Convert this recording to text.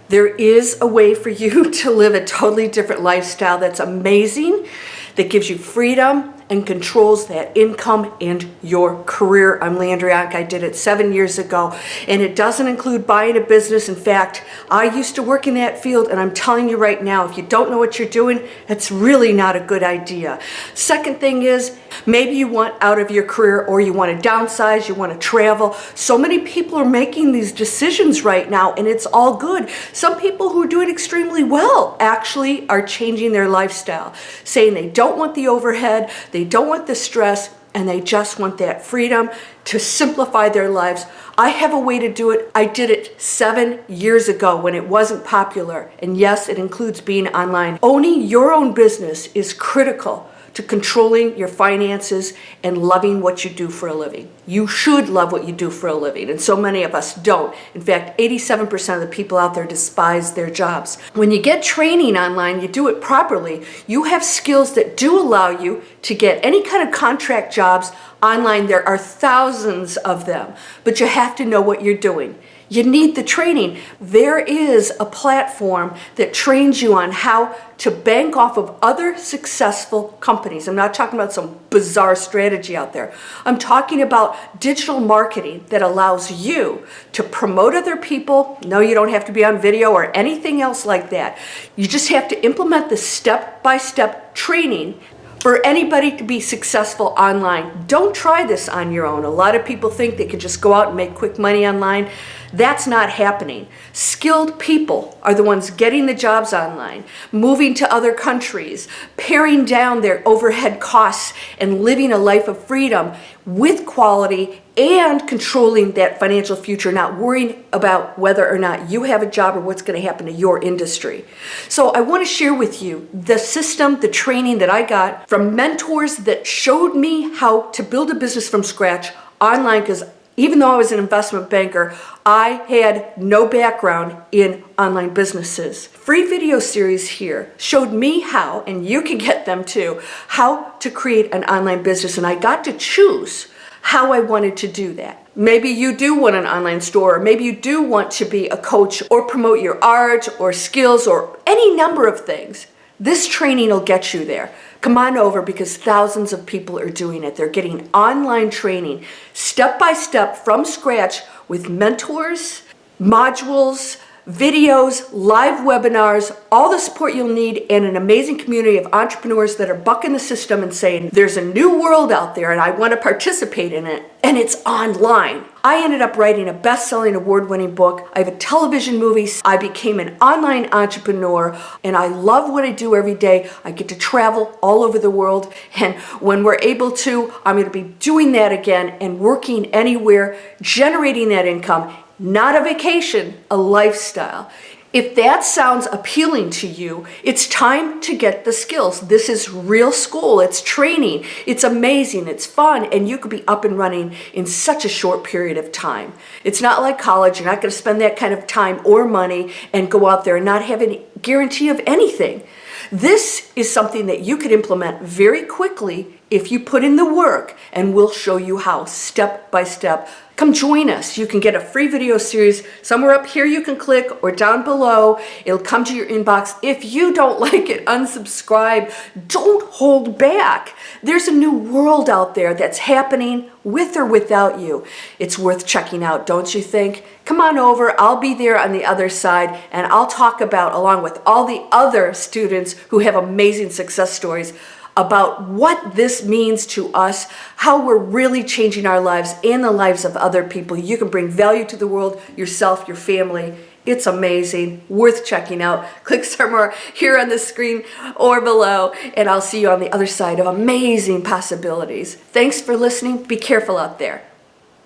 There is a way for you to live a totally different lifestyle that's amazing, that gives you freedom and controls that income and your career. I'm Landria. I did it 7 years ago, and it doesn't include buying a business. In fact, I used to work in that field, and I'm telling you right now, if you don't know what you're doing, it's really not a good idea. Second thing is, maybe you want out of your career, or you want to downsize, you want to travel. So many people are making these decisions right now, and it's all good. Some people who are doing extremely well actually are changing their lifestyle, saying they don't want the overhead, they don't want the stress, and they just want that freedom to simplify their lives. I have a way to do it. I did it 7 years ago when it wasn't popular. And yes, it includes being online. Owning your own business is critical to controlling your finances and loving what you do for a living. You should love what you do for a living, and so many of us don't. In fact, 87% of the people out there despise their jobs. When you get training online, you do it properly, you have skills that do allow you to get any kind of contract jobs online. There are thousands of them, but you have to know what you're doing. You need the training. There is a platform that trains you on how to bank off of other successful companies. I'm not talking about some bizarre strategy out there. I'm talking about digital marketing that allows you to promote other people. No, you don't have to be on video or anything else like that. You just have to implement the step-by-step training for anybody to be successful online. Don't try this on your own. A lot of people think they can just go out and make quick money online. That's not happening. Skilled people are the ones getting the jobs online, moving to other countries, paring down their overhead costs, and living a life of freedom with quality and controlling that financial future, not worrying about whether or not you have a job or what's going to happen to your industry. So I want to share with you the system, the training that I got from mentors that showed me how to build a business from scratch online, because even though I was an investment banker, I had no background in online businesses. Free video series here showed me how, and you can get them too, how to create an online business, and I got to choose how I wanted to do that. Maybe you do want an online store, or maybe you do want to be a coach or promote your art or skills or any number of things. This training will get you there. Come on over, because thousands of people are doing it. They're getting online training step by step from scratch with mentors, modules, videos, live webinars, all the support you'll need, and an amazing community of entrepreneurs that are bucking the system and saying, there's a new world out there and I want to participate in it, and it's online. I ended up writing a best-selling, award-winning book. I have a television movie. I became an online entrepreneur, and I love what I do every day. I get to travel all over the world, and when we're able to, I'm going to be doing that again and working anywhere, generating that income. Not a vacation, a lifestyle. If that sounds appealing to you, it's time to get the skills. This is real school, it's training, it's amazing, it's fun, and you could be up and running in such a short period of time. It's not like college. You're not going to spend that kind of time or money and go out there and not have any guarantee of anything. This is something that you could implement very quickly if you put in the work, and we'll show you how step by step. Come join us. You can get a free video series somewhere up here you can click, or down below. It'll come to your inbox. If you don't like it, unsubscribe. Don't hold back. There's a new world out there that's happening with or without you. It's worth checking out, don't you think? Come on over. I'll be there on the other side, and I'll talk about, along with all the other students who have amazing success stories, about what this means to us, how we're really changing our lives and the lives of other people. You can bring value to the world, yourself, your family. It's amazing, worth checking out. Click somewhere here on the screen or below, and I'll see you on the other side of amazing possibilities. Thanks for listening. Be careful out there.